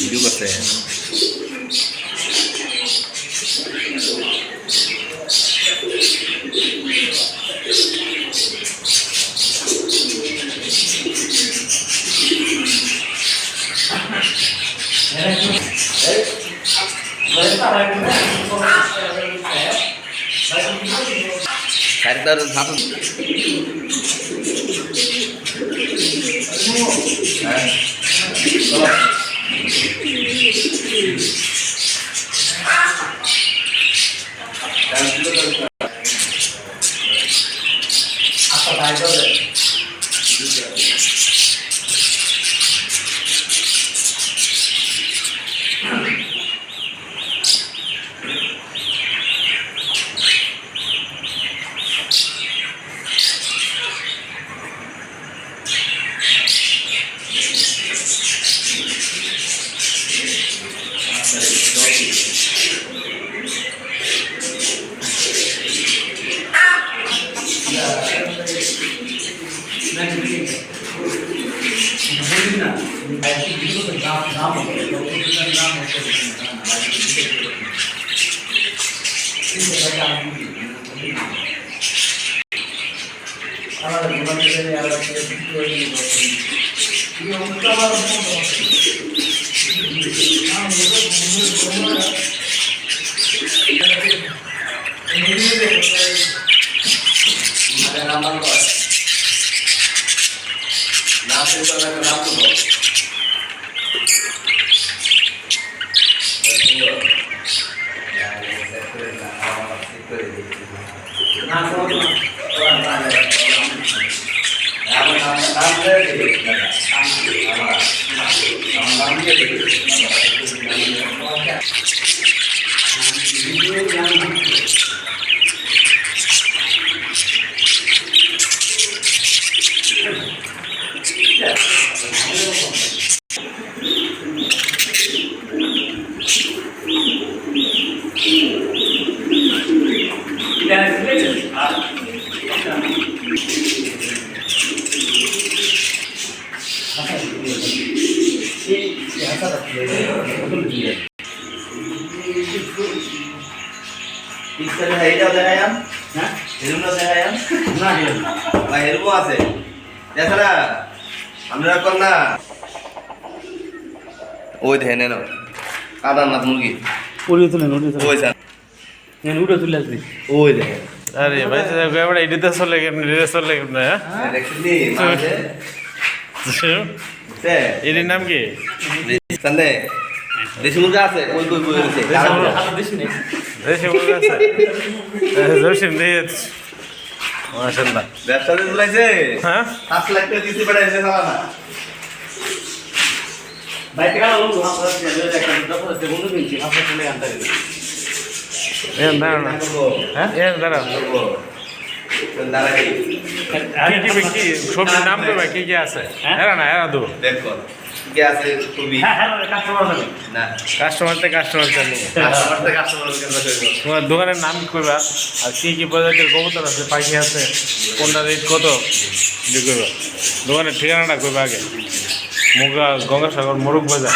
Video করতে ওই দেখেন কাদারনাথ মুরগি উড়ে তুলে আসবি ওই দেখেন। আরে ভাই এবার এডিতে চলে কেমন এর নাম কি? দেশি মুরগি আছে দেশি মুরগি আছে জসিম দিয়ে মাশাআল্লাহ ব্যবসা চলাইছে। হ্যাঁ 7 লাখ টাকা দিতে পাঠাইছে সালানা ভাই টাকা লোন আমরা একটা দফা বন্ধু কিনছি আপনার সঙ্গে আনতে গেছি দাঁড়া কি সবজির নাম তো ভাই কি কি আছে? এরা না এরা তো দেখো কি আছে খুবই কাস্টমার তোমার দোকানের নাম কি করবা আর কি কি প্রজাতির কবুতর আছে পাখি আছে কোনটা রেট কত করবা দোকানের ঠিকানাটা করবা আগে মুগা গঙ্গাসাগর মোরগ বাজার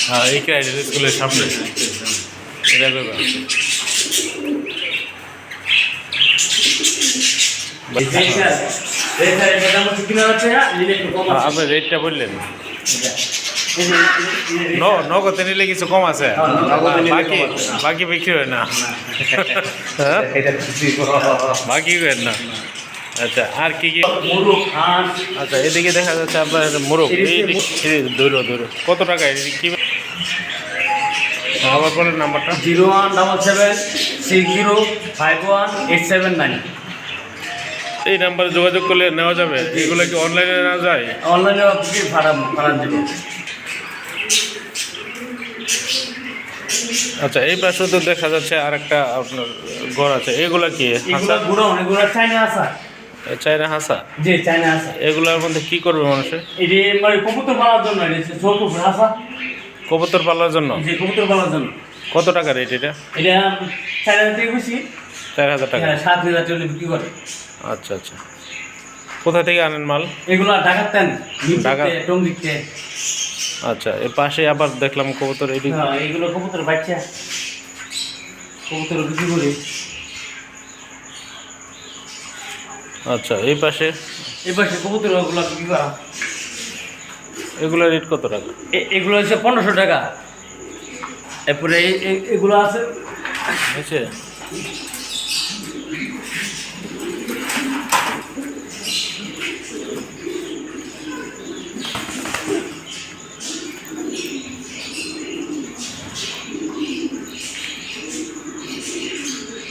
হ্যাঁ এই ক্রাইটের স্কুলের সামনে এটা করবা। আপনি রেটটা বললেন নগদে নিলে কিছু কম আছে বাকি বিক্রি হয় না বাকি করেন না। আচ্ছা আর কি কি? আচ্ছা এদিকে দেখা যাচ্ছে আপনার মোরগ দৌড়ো কত টাকা কি আবার বলেন নাম্বারটা? 01776051879। এই নাম্বারে যোগাযোগ করলে নেওয়া যাবে? এগুলো কি অনলাইনে নেওয়া যায়? অনলাইনে ভাড়া দেবে। আচ্ছা এই পাশে তো দেখা যাচ্ছে আর একটা আপনার ঘর আছে, এগুলা কি? চায়না হাঁসা? জি চায়না হাঁসা। এগুলোর মধ্যে কি করবে মানুষে? এটি মানে কবুতর পালার জন্য, কবুতর পালার জন্য? জি কবুতর পালার জন্য। কত টাকা রেট এটা? এটা 4000 থেকে বেশি। 4000 টাকা? 7000 টাকা বিক্রি করে। আচ্ছা কোথা থেকে আনেন মাল? এগুলো ঢাকাতেন ঢাকা। টঙ্গিতে। আচ্ছা, এর পাশে আবার দেখলাম কবুতর এদিকে। হ্যাঁ, এগুলো কবুতর বাচ্চা, কবুতর বিক্রি করি। আচ্ছা, এই পাশে এই পাশে কবুতর ওগুলো বিক্রি করা। এগুলো রেট কত টাকা? এগুলো হচ্ছে 1500 টাকা। এরপরে এগুলো আছে হয়েছে?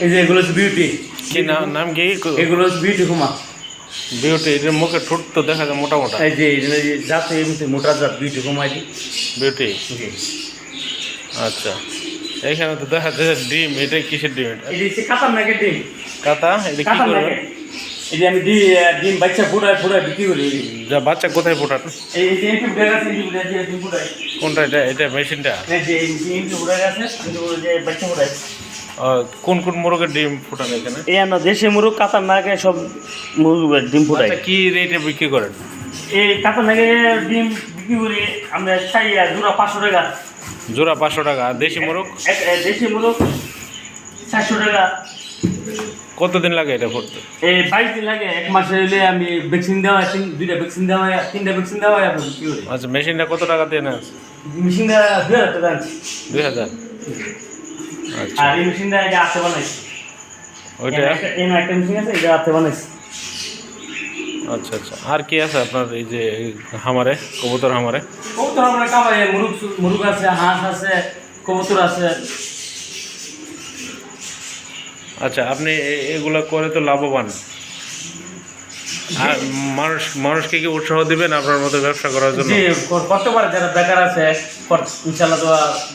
এই যে এগুলো হচ্ছে বিউটি। কি নাম কি? এগুলো হচ্ছে বিউটি কুমা। বিউটি, এটার মুখে ঠোঁট তো দেখা যায় মোটা মোটা। এই যে জাত এমনি মোটা জাত বিউটি কুমা। বিউটি, আচ্ছা। এইখানে তো দেখা যাচ্ছে ডিম। এটা কিসের ডিম? এটা এই যে হচ্ছে কাতার নাকের ডিম। কাতা। এটা কি কাতার করবেন? নাকের। এই যে আমি ডিম বাচ্চা ফুটায় বিক্রি করি। যা বাচ্চা কোথায় ফোটান? এই যে এমপি ফুটায় আছে, এমপি ফুটায় দিয়ে ডিম ফুটায়। কোনটা? এটা এটা মেশিনটা? এই যে এমপি ফুটায় আছে, যে বাচ্চা ফুটায়। কোন কোন মুরগের ডিম ফুটান এখানে? এই আমরা দেশি মুরগ কাতার নাকে সব মুরগের ডিম ফুটাই। আচ্ছা, কি রেটে বিক্রি করেন? এই কাতার নাকে ডিম বিক্রি করি আমরা জোড়া 500 টাকা। জোড়া 500 টাকা। আর দেশি মুরগ? দেশি মুরগ 400 টাকা। কতদিন লাগে এটা করতে? এই 22 দিন লাগে। 1 মাসে হইলে আমি ভ্যাকসিন দেওয়া হয়, 2টা ভ্যাকসিন দেওয়া হয়, 3টা ভ্যাকসিন দেওয়া হয়, আপনি বিক্রি করি। আচ্ছা, মেশিনটা কত টাকা দিয়ে নেন? মেশিনটা 2000 টাকা আনছি। 2000। আচ্ছা, আর এই মেশিনটা এটা হাতে বানাইছি। ওইটা। এই একটা মেশিন আছে, এটা হাতে বানাইছি। আচ্ছা আচ্ছা, আর কি আছে আপনার এই যে হামারে, কবুতর হামারে? কবুতর আমরা কামাই, মুরগ আছে, হাঁস আছে, কবুতর আছে। আচ্ছা, আপনি এগুলো করে তো লাভবান। আর মানুষকে কি উৎসাহ দিবেন আপনার মতো ব্যবসা করার জন্য? জি, করতে পারে যারা বেকার আছে। ইনশাল্লাহ তো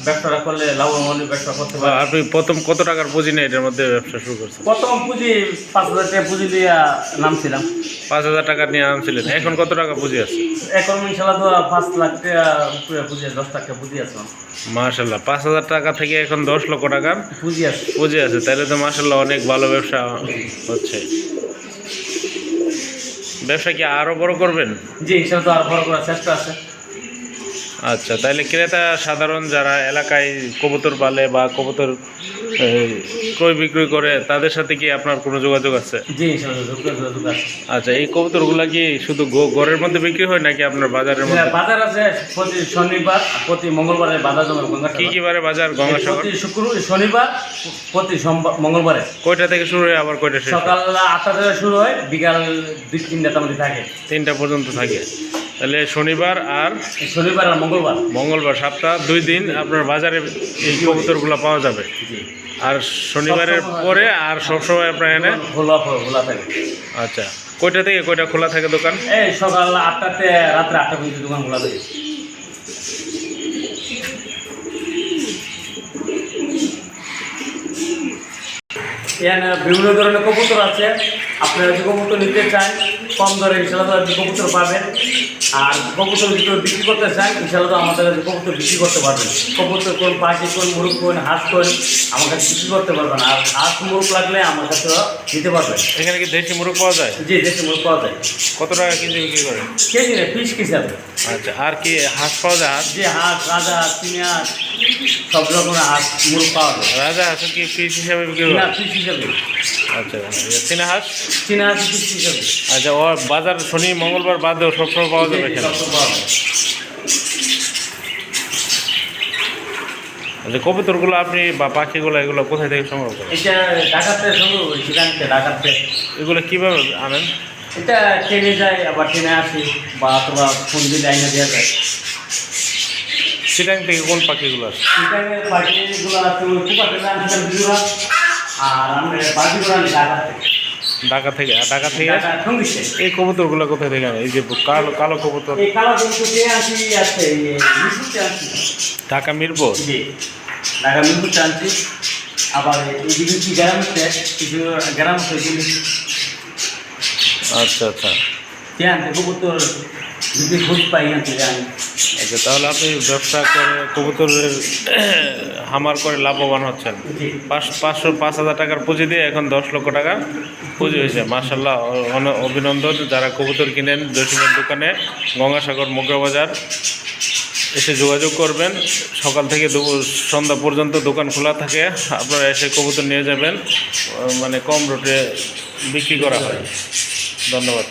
ব্যবসাটা করলে লাভবান ব্যবসা করতে পারে। আপনি প্রথম কত টাকার পুঁজি নিয়ে এটার মধ্যে ব্যবসা শুরু করছেন? প্রথম পুঁজি 5000 টাকা পুঁজি দিয়ে নামছিলাম। 5000 টাকা নিয়ে আনছিলেন। এখন কত টাকা পুঁজি আছে? এখন ইনশাল্লাহ তো 5 লাখ টাকা পুঁজি, 10 লাখ টাকা পুঁজি আছে। মাশাল্লাহ, 5000 টাকা থেকে এখন 10 লক্ষ টাকার পুঁজি আছে। পুঁজি আছে। তাহলে তো মাশাল্লাহ অনেক ভালো ব্যবসা হচ্ছে। ব্যবসা কি আরও বড় করবেন? জি, ইনশাল্লাহ তো আর বড় করার চেষ্টা আছে। আচ্ছা, তাহলে ক্রেতা সাধারণ যারা এলাকায় কবুতর পালে বা কবুতর ক্রয় বিক্রয় করে, তাদের সাথে কি আপনার কোনো যোগাযোগ আছে? জি, ইনশাল্লাহ যোগাযোগ আছে। আচ্ছা, এই কবুতরগুলা কি শুধু ঘরের মধ্যে বিক্রি হয় নাকি আপনার বাজারের মধ্যে? বাজার আছে প্রতি শনিবার, প্রতি মঙ্গলবারে বাজার জমা। কি কি বারে বাজার? গঙ্গাসাগর প্রতি শনিবার, প্রতি মঙ্গলবারে। কয়টা থেকে শুরু হয় আবার কয়টা শেষ হয়? সকাল 8টা থেকে শুরু হয়, বিকাল 2-3টার মধ্যে থাকে। 3টা পর্যন্ত থাকে। তাহলে শনিবার আর শনিবার আর মঙ্গলবার। মঙ্গলবার, সপ্তাহ 2 দিন আপনার বাজারে এই কবুতরগুলো পাওয়া যাবে। জি, আর শনিবারের পরে আর সবসময় আপনার এনে? খোলা থাকে। আচ্ছা, কয়টা থেকে কয়টা খোলা থাকে দোকান? এই সকাল 8টাতে রাত্রে 8টা পর্যন্ত দোকান খোলা থাকে। এখানে বিভিন্ন ধরনের কবুতর আছে। আপনারা যদি কবুতর নিতে চান কম দরে, ইনশাল্লাহ আপনি কবুতর পাবেন। আর কবুতর যদি বিক্রি করতে চান, ইনশাল্লাহ তো আমাদের কাছে কবুতর বিক্রি করতে পারবেন। কবুতর কোন, পাখি কোন, মুরগ কোন, হাঁস কোন, আমার কাছে বিক্রি করতে পারবেন। আর হাঁস মুরগ লাগলে আমার কাছে দিতে পারবেন। এখানে কি দেশি মুরগ পাওয়া যায়? জি, দেশি মুরগ পাওয়া যায়। কত টাকা কেজি বিক্রি করেন? কেজি না, পিস হিসাবে। আচ্ছা, আর কি হাঁস পাওয়া যায়? হাঁস? যে হাঁস, রাজা, চীনা হাঁস, সব রকমের হাঁস মুরগ পাওয়া যায়। রাজা হাঁসের কি পিস হিসাবে বিক্রি না, করেন? পিস হিসাবে। আচ্ছা, চীনা হাঁস? চীনা হাঁস পিস হিসাবে। আচ্ছা, ও বাজার শনি মঙ্গলবার বাদেও সবসময় পাওয়া যাবে এখানে? সব পাওয়া যায়। আচ্ছা, কবুতরগুলো আপনি বা পাখিগুলো এগুলো কোথায় থেকে সংগ্রহ করেন? এটা ঢাকাতে সংগ্রহ করি, সেখানকে ঢাকাতে। এগুলো কীভাবে আনেন? এটা ট্রেনে যায়, আবার ট্রেনে আসি, বা অথবা ফোন দিলে আইনা দেওয়া যায়। চিটাং থেকে কোন পাখিগুলো আসে? সেখানে পাখিগুলো আছে, ওই কুপাতে আনছিলাম দুজোড়া। আর আমরা বাকিগুলো আনি ঢাকা থেকে। ঢাকা থেকে? আর ঢাকা থেকে ঢাকা সঙ্গীতে। এই কবুতরগুলো কোথায় থেকে আনে? এই যে কালো কালো কবুতর, এই কালো কিন্তু আসি আছে, মিশুতে আসি। ঢাকা মিরপুর? জি, ঢাকা মিশুতে আনছি। আবার এই কি গ্রাম আছে, কিছু গ্রাম আছে। আচ্ছা আচ্ছা, হ্যাঁ কবুতর যদি খোঁজ পাই এখান থেকে আমি। আচ্ছা, তাহলে আপনি ব্যবসা করে কবুতরের হামার করে লাভবান হচ্ছেন। জি 5,000 টাকার পুঁজি দিয়ে এখন 10 লক্ষ টাকা পুঁজি হয়েছে। মার্শাল্লাহ, অভিনন্দন। যারা কবুতর কিনেন জসিমের দোকানে গঙ্গাসাগর মোগরা বাজার এসে যোগাযোগ করবেন। সকাল থেকে সন্ধ্যা পর্যন্ত দোকান খোলা থাকে, আপনারা এসে কবুতর নিয়ে যাবেন, মানে কম রেটে বিক্রি করা হয়। ধন্যবাদ।